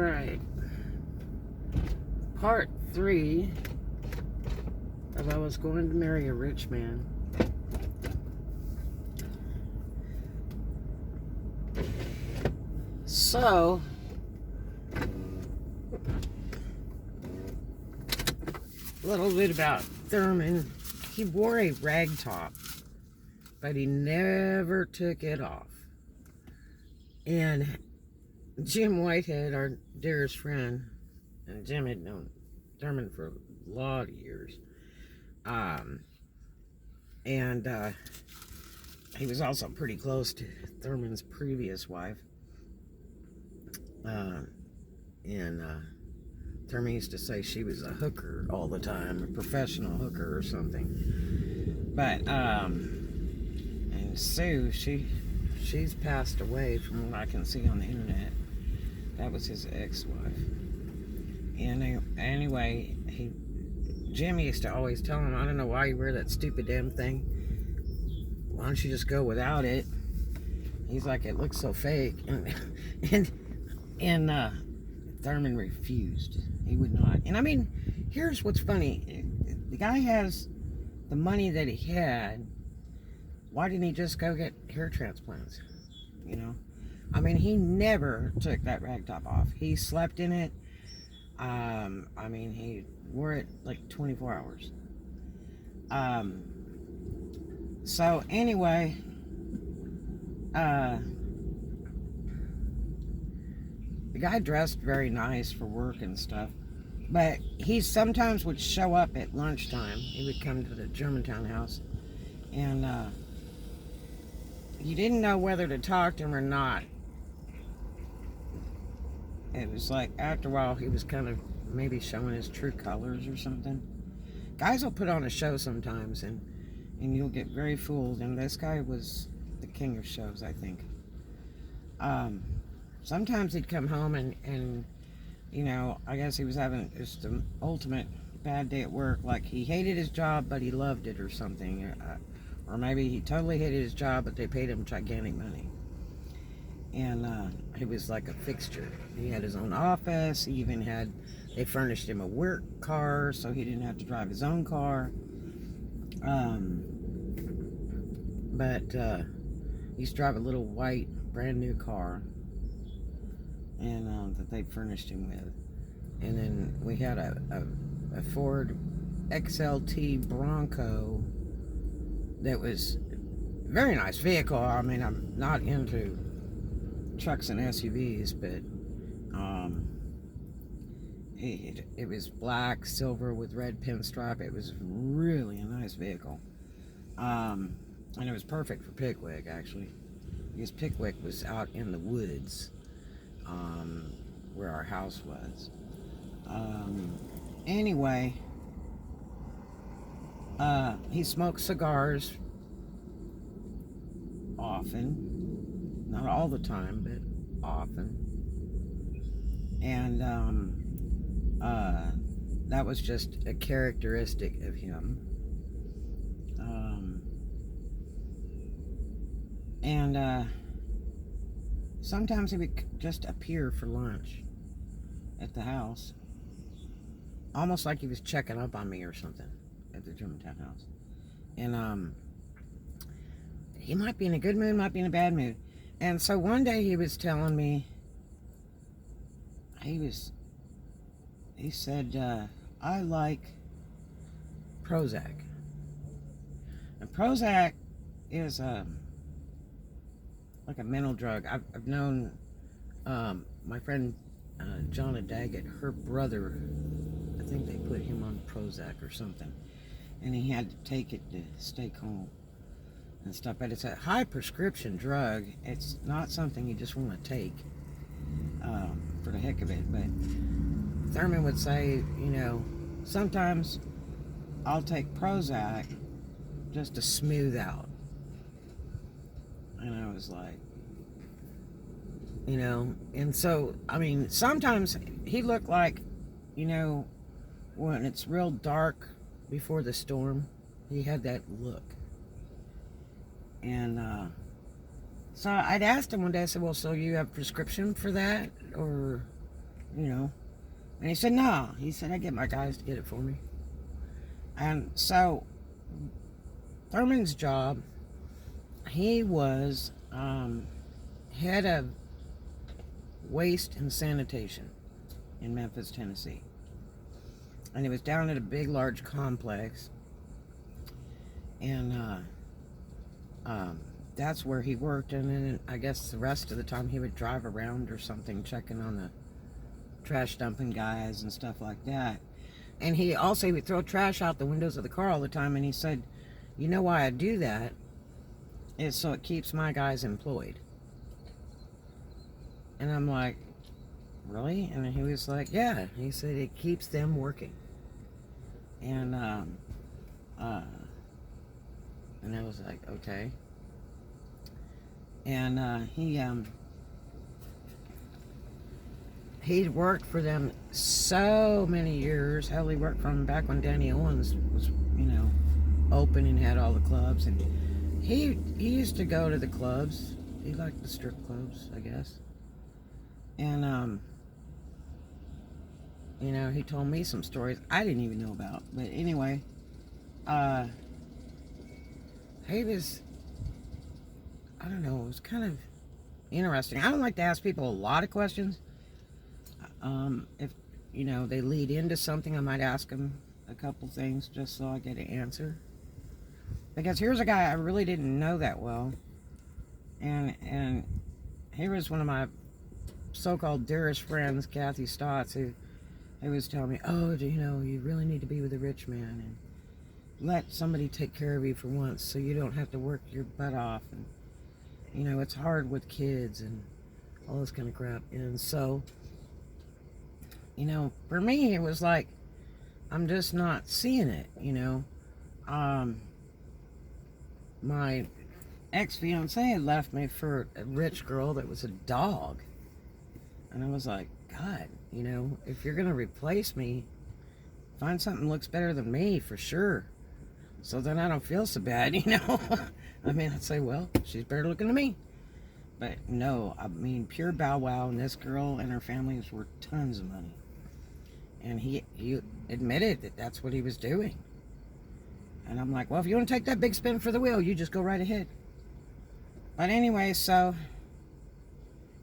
Alright. Part 3 of I Was Going to Marry a Rich Man. So, a little bit about Thurman. He wore a rag top, but he never took it off. And Jim Whitehead, our dearest friend, and Jim had known Thurman for a lot of years. He was also pretty close to Thurman's previous wife. Thurman used to say she was a hooker all the time, a professional hooker or something. But, and Sue, she's passed away from what I can see on the internet. That was his ex-wife. And anyway, Jimmy used to always tell him, I don't know why you wear that stupid damn thing. Why don't you just go without it? He's like, it looks so fake. And Thurman refused. He would not. And I mean, here's what's funny. The guy has the money that he had. Why didn't he just go get hair transplants? You know? I mean, he never took that rag top off. He slept in it. I mean, he wore it like 24 hours. So anyway, the guy dressed very nice for work and stuff, but he sometimes would show up at lunchtime. He would come to the Germantown house, and you didn't know whether to talk to him or not. It was like, after a while, he was kind of maybe showing his true colors or something. Guys will put on a show sometimes, and you'll get very fooled, and this guy was the king of shows, I think. Sometimes he'd come home and you know, I guess he was having just the ultimate bad day at work. Like, he hated his job, but he loved it or something. Or maybe he totally hated his job, but they paid him gigantic money. And he was like a fixture. He had his own office. He even had, they furnished him a work car so he didn't have to drive his own car. But he used to drive a little white, brand new car, and that they furnished him with. And then we had a Ford XLT Bronco that was a very nice vehicle. I mean, I'm not into trucks and SUVs, but it was black, silver with red pinstripe. It was really a nice vehicle. And it was perfect for Pickwick, actually, because Pickwick was out in the woods, where our house was. Anyway, he smoked cigars often, not all the time, but often. And that was just a characteristic of him. Sometimes he would just appear for lunch at the house, almost like he was checking up on me or something at the Germantown house. And he might be in a good mood, might be in a bad mood. And so one day he was telling me, he said, I like Prozac. And Prozac is like a mental drug. I've known my friend Jonna Daggett, her brother, I think they put him on Prozac or something, and he had to take it to stay calm and stuff. But it's a high prescription drug. It's not something you just want to take for the heck of it. But Thurman would say, you know, sometimes I'll take Prozac just to smooth out. And I was like, you know, and so, I mean, sometimes he looked like, you know, when it's real dark before the storm, he had that look. And so I'd asked him one day, I said, well, so you have a prescription for that? Or you know. And he said, no. He said, I get my guys to get it for me. And so, Thurman's job, he was head of waste and sanitation in Memphis, Tennessee. And he was down at a big, large complex. And that's where he worked. And then I guess the rest of the time he would drive around or something, checking on the trash dumping guys and stuff like that. And he would throw trash out the windows of the car all the time. And he said, you know why I do that is so it keeps my guys employed. And I'm like, really? And he was like, yeah. He said it keeps them working. And I was like, okay. And he'd worked for them so many years. Hell, he worked for them back when Danny Owens was, open and had all the clubs. And he used to go to the clubs. He liked the strip clubs, I guess. And, he told me some stories I didn't even know about. But anyway, he was, I don't know, it was kind of interesting. I don't like to ask people a lot of questions. If, they lead into something, I might ask them a couple things just so I get an answer. Because here's a guy I really didn't know that well. And he was one of my so-called dearest friends, Kathy Stotts, who was telling me, oh, you really need to be with a rich man and let somebody take care of you for once so you don't have to work your butt off. And, it's hard with kids and all this kind of crap. And so, for me, it was like, I'm just not seeing it, my ex-fiance had left me for a rich girl that was a dog. And I was like, God, if you're going to replace me, find something that looks better than me for sure. So then I don't feel so bad, I mean, I'd say, well, she's better looking than me. But no, I mean, pure bow wow. And this girl and her family was worth tons of money. And he admitted that that's what he was doing. And I'm like, well, if you want to take that big spin for the wheel, you just go right ahead. But anyway, so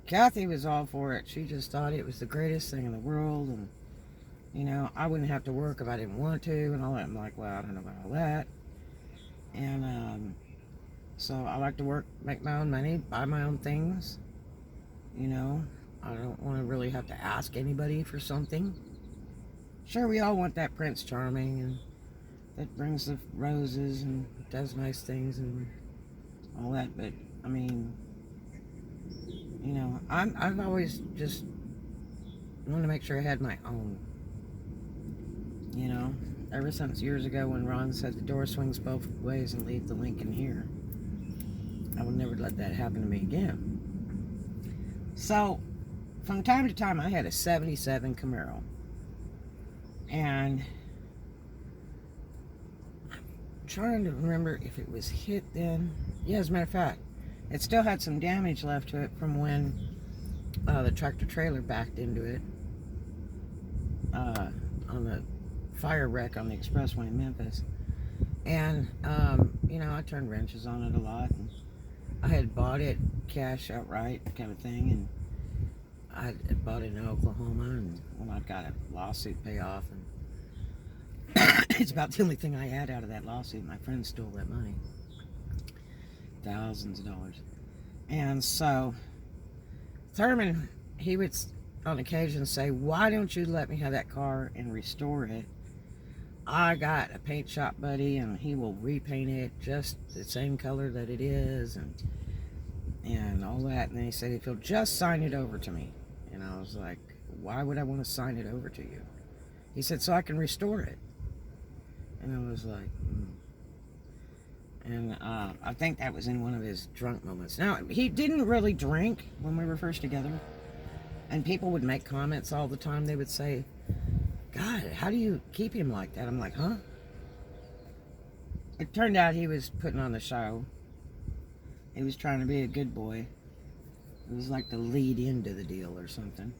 Kathy was all for it. She just thought it was the greatest thing in the world. And, I wouldn't have to work if I didn't want to and all that. I'm like, well, I don't know about all that. And so I like to work, make my own money, buy my own things. I don't want to really have to ask anybody for something. Sure, we all want that Prince Charming and that brings the roses and does nice things and all that. But, I mean, I've always just wanted to make sure I had my own. Ever since years ago when Ron said the door swings both ways and leave the link in here. I would never let that happen to me again. So, from time to time, I had a 77 Camaro. And I'm trying to remember if it was hit then. Yeah, as a matter of fact, it still had some damage left to it from when the tractor trailer backed into it on the fire wreck on the expressway in Memphis. And, I turned wrenches on it a lot. And I had bought it cash outright kind of thing. And I had bought it in Oklahoma. And I got a lawsuit payoff. And it's about the only thing I had out of that lawsuit. My friend stole that money. Thousands of dollars. And so, Thurman, he would on occasion say, why don't you let me have that car and restore it? I got a paint shop buddy and he will repaint it just the same color that it is and all that. And then he said if he'll just sign it over to me. And I was like, why would I want to sign it over to you? He said, so I can restore it. And I was like, And I think that was in one of his drunk moments. Now, he didn't really drink when we were first together. And people would make comments all the time. They would say, God, how do you keep him like that? I'm like, huh? It turned out he was putting on the show. He was trying to be a good boy. It was like the lead into the deal or something.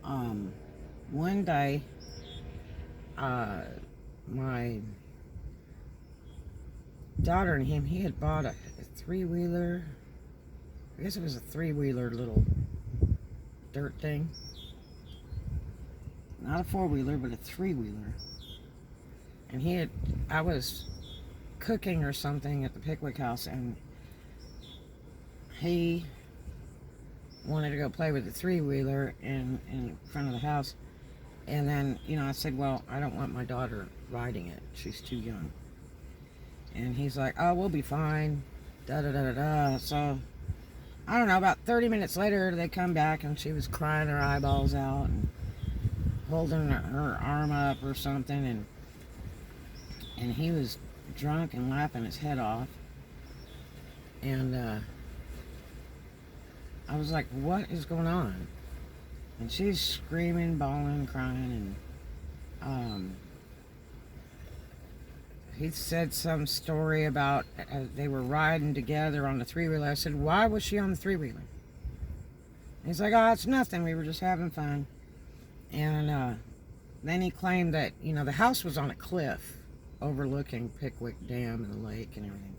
Um, one day, uh, my daughter and him, he had bought a three-wheeler. I guess it was a three-wheeler little dirt thing. Not a four-wheeler, but a three-wheeler. And I was cooking or something at the Pickwick house, and he wanted to go play with the three-wheeler in front of the house. And then, I said, well, I don't want my daughter riding it. She's too young. And he's like, oh, we'll be fine. Da-da-da-da-da. So, I don't know, about 30 minutes later, they come back, and she was crying her eyeballs out and holding her arm up or something. And he was drunk and laughing his head off. And I was like, what is going on? And she's screaming, bawling, crying, and he said some story about they were riding together on the three-wheeler. I said, why was she on the three-wheeler? He's like, oh, it's nothing. We were just having fun. And then he claimed that, the house was on a cliff overlooking Pickwick Dam and the lake and everything.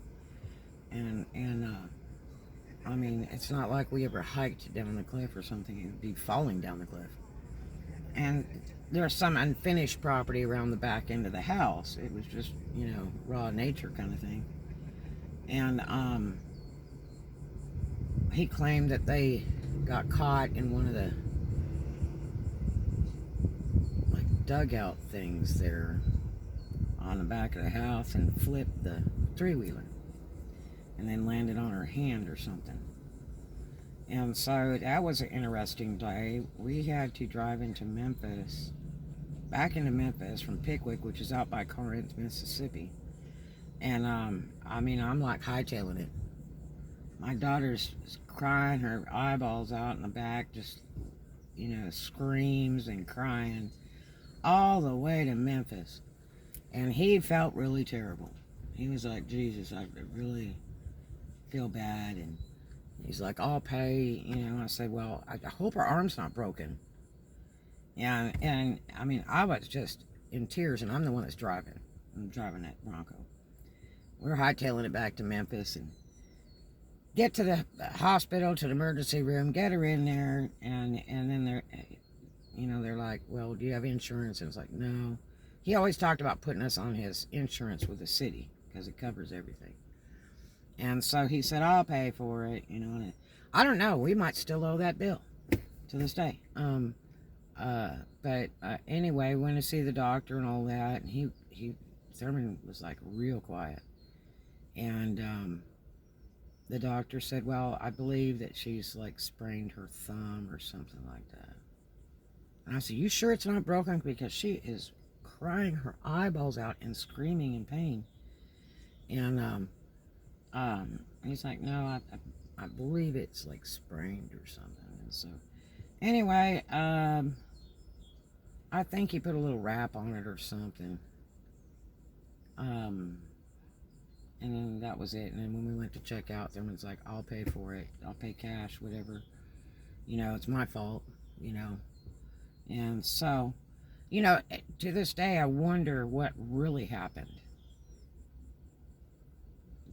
And I mean, it's not like we ever hiked down the cliff or something. It would be falling down the cliff. And there's some unfinished property around the back end of the house. It was just, raw nature kind of thing. And he claimed that they got caught in one of the dugout things there on the back of the house and flipped the three-wheeler and then landed on her hand or something. And so that was an interesting day. We had to drive back into Memphis from Pickwick, which is out by Corinth, Mississippi. And I mean, I'm like hightailing it. My daughter's crying her eyeballs out in the back, just, screams and crying all the way to Memphis. And he felt really terrible. He was like, Jesus, I really feel bad. And he's like, I'll pay. I said, well, I hope her arm's not broken. And I mean, I was just in tears, and I'm the one that's driving. I'm driving that Bronco. We're hightailing it back to Memphis and get to the hospital, to the emergency room, get her in there, and then they're like, well, do you have insurance? And it's like, no. He always talked about putting us on his insurance with the city because it covers everything. And so he said, I'll pay for it, and I don't know. We might still owe that bill to this day. But anyway, went to see the doctor and all that, and Thurman was like real quiet. And the doctor said, well, I believe that she's like sprained her thumb or something like that. And I said, you sure it's not broken? Because she is crying her eyeballs out and screaming in pain. And he's like, no, I believe it's like sprained or something. And so anyway, I think he put a little wrap on it or something. And then that was it. And then when we went to check out, Thurman's like, I'll pay for it. I'll pay cash, whatever. It's my fault, And so, to this day, I wonder what really happened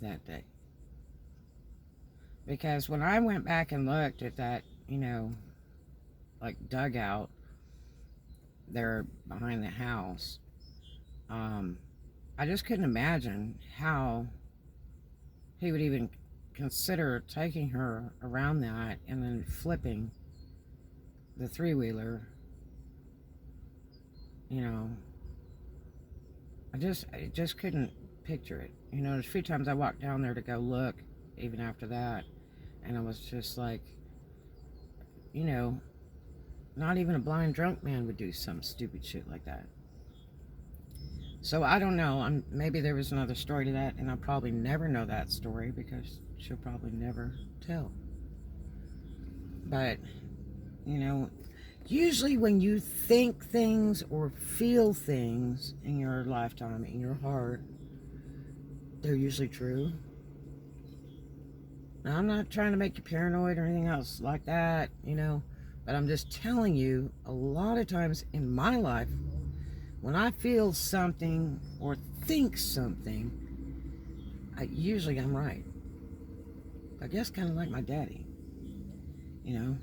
that day. Because when I went back and looked at that, like dugout there behind the house, I just couldn't imagine how he would even consider taking her around that and then flipping the three-wheeler. I just couldn't picture it. There's a few times I walked down there to go look, even after that, and I was just like, not even a blind drunk man would do some stupid shit like that. So I don't know. Maybe there was another story to that, and I'll probably never know that story because she'll probably never tell. But, usually when you think things or feel things in your lifetime, in your heart, they're usually true. Now, I'm not trying to make you paranoid or anything else like that, but But I'm just telling you, a lot of times in my life, when I feel something or think something, usually I'm right. I guess kind of like my daddy, you know.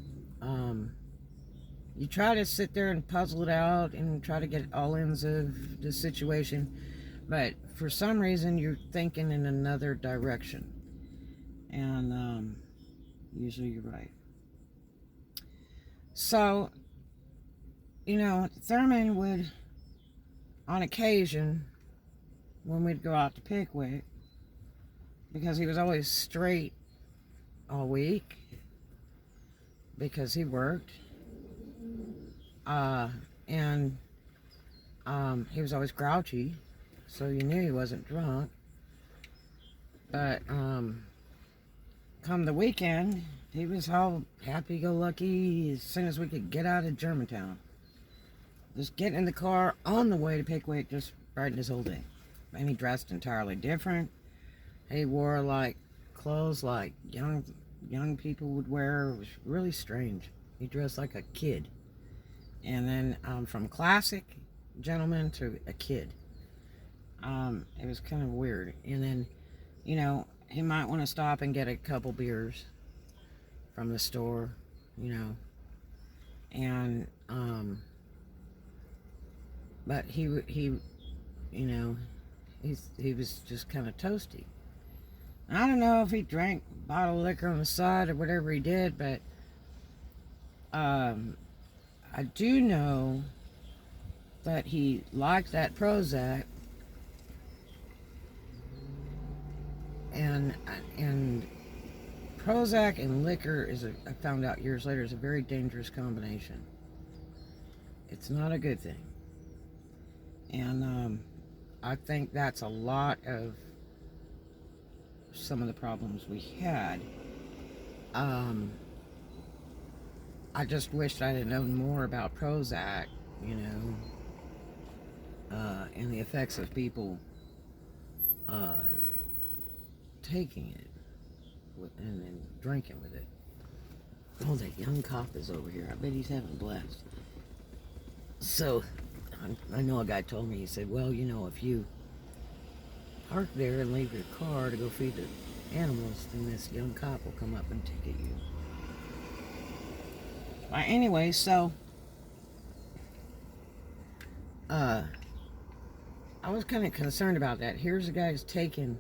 You try to sit there and puzzle it out and try to get all ends of the situation, but for some reason you're thinking in another direction, and usually you're right. So, Thurman would, on occasion, when we'd go out to Pickwick, because he was always straight all week, because he worked, and he was always grouchy, so you knew he wasn't drunk. But come the weekend, he was all happy-go-lucky as soon as we could get out of Germantown. Just getting in the car on the way to Pickwick, just riding his whole day. And he dressed entirely different. He wore clothes like young people would wear. It was really strange. He dressed like a kid. And then from classic gentleman to a kid. It was kind of weird. And then, he might want to stop and get a couple beers from the store, and but he was just kind of toasty. I don't know if he drank a bottle of liquor on the side or whatever he did, but I do know that he liked that Prozac, and Prozac and liquor I found out years later, is a very dangerous combination. It's not a good thing. And I think that's a lot of some of the problems we had. I just wished I'd have known more about Prozac, and the effects of people taking it and drinking with it. Oh, that young cop is over here. I bet he's having a blast. So, I know a guy told me, he said, well, if you park there and leave your car to go feed the animals, then this young cop will come up and ticket you. But anyway, so I was kind of concerned about that. Here's a guy who's taking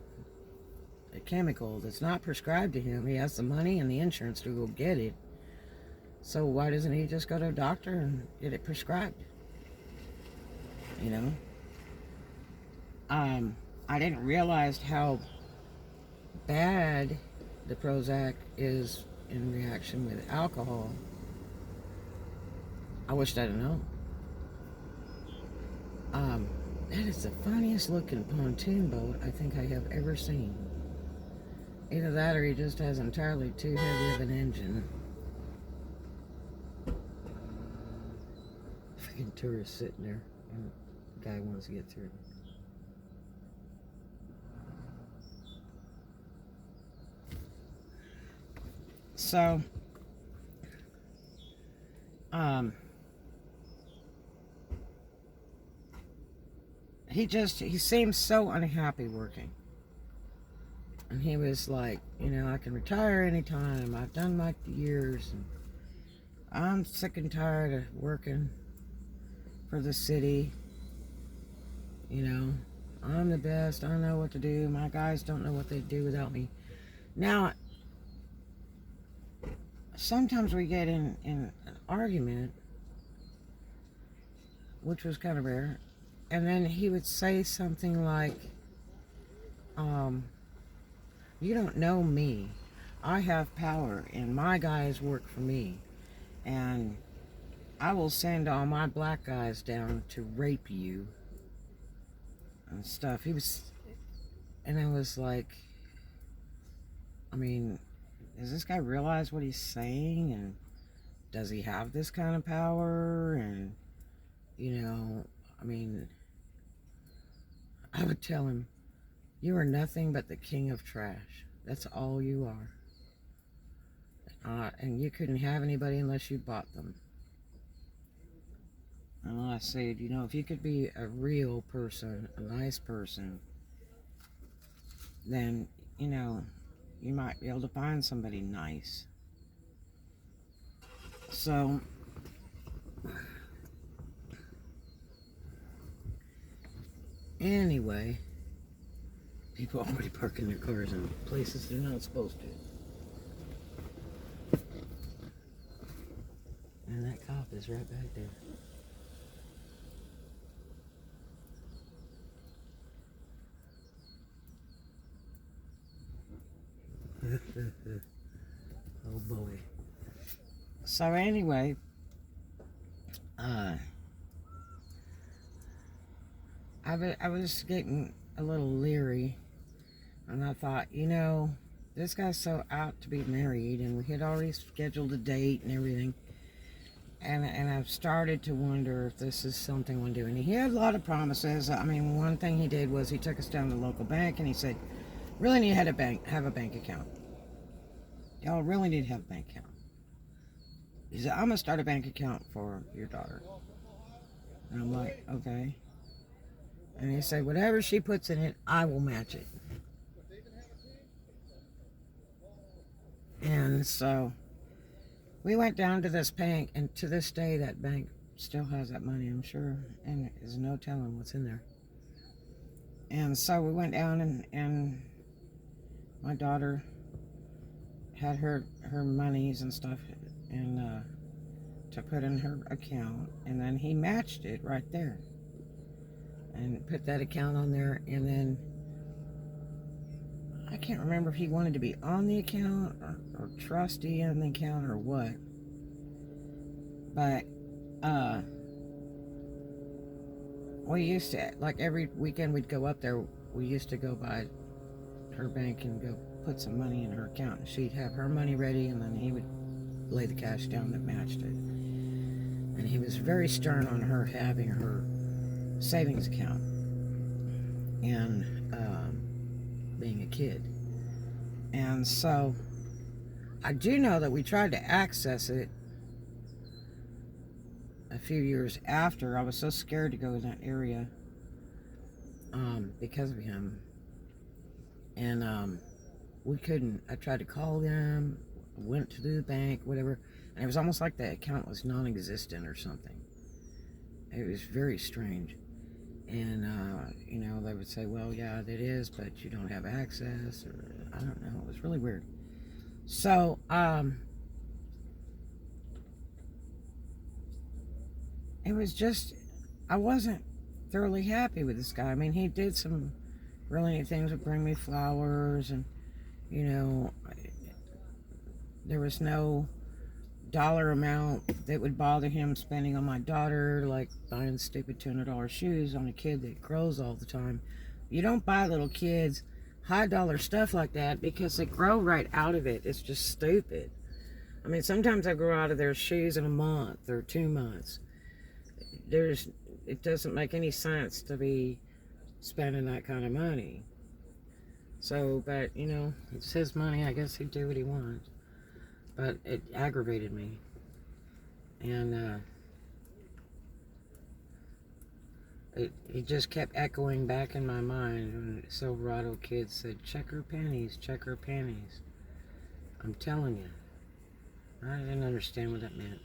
a chemical that's not prescribed to him. He has the money and the insurance to go get it. So why doesn't he just go to a doctor and get it prescribed? I didn't realize how bad the Prozac is in reaction with alcohol. I wished I'd known. That is the funniest looking pontoon boat I think I have ever seen. Either that or he just has entirely too heavy of an engine. Freaking tourist sitting there, and the guy wants to get through. So, he seemed so unhappy working. And he was like, I can retire anytime. I've done my years, and I'm sick and tired of working for the city. I'm the best. I know what to do. My guys don't know what they'd do without me. Now, sometimes we get in an argument, which was kind of rare, and then he would say something like, you don't know me. I have power, and my guys work for me, and I will send all my black guys down to rape you and stuff. And I was like, does this guy realize what he's saying? And does he have this kind of power? And, I would tell him, you are nothing but the king of trash. That's all you are. and you couldn't have anybody unless you bought them. And I said, you know, if you could be a real person, a nice person, then, you know, you might be able to find somebody nice. So, anyway, people already parking their cars in places they're not supposed to. And that cop is right back there. Oh boy. So anyway, I was getting a little leery, and I thought, you know, this guy's so out to be married, and we had already scheduled a date and everything, and I've started to wonder if this is something we're doing. He had a lot of promises. I mean, one thing he did was he took us down to the local bank, and he said, really need to have a bank account. Y'all really need to have a bank account. He said, I'm going to start a bank account for your daughter. And I'm like, okay. And he said, whatever she puts in it, I will match it. And so we went down to this bank, and to this day, that bank still has that money, I'm sure. And there's no telling what's in there. And so we went down, and my daughter had her monies and stuff and to put in her account, and then he matched it right there and put that account on there. And then I can't remember if he wanted to be on the account or trustee on the account or what, but we used to, like, every weekend we'd go up there. We used to go by her bank and go put some money in her account, and she'd have her money ready, and then he would lay the cash down that matched it. And he was very stern on her having her savings account and being a kid. And so I do know that we tried to access it a few years after. I was so scared to go in that area because of him. And we couldn't. I tried to call them, went to the bank, whatever, and it was almost like the account was non-existent or something. It was very strange. And you know, they would say, well, yeah, it is, but you don't have access, or I don't know. It was really weird. So it was just, I wasn't thoroughly happy with this guy. I mean, he did some really neat things, would bring me flowers, and, you know, there was no dollar amount that would bother him spending on my daughter, like buying stupid $200 shoes on a kid that grows all the time. You don't buy little kids high dollar stuff like that because they grow right out of it. It's just stupid. I mean, sometimes I grow out of their shoes in a month or 2 months. It doesn't make any sense to be spending that kind of money. So, but, you know, it's his money. I guess he'd do what he wants. But it aggravated me. And it just kept echoing back in my mind when Silverado kids said, check her panties, check her panties. I'm telling you, I didn't understand what that meant.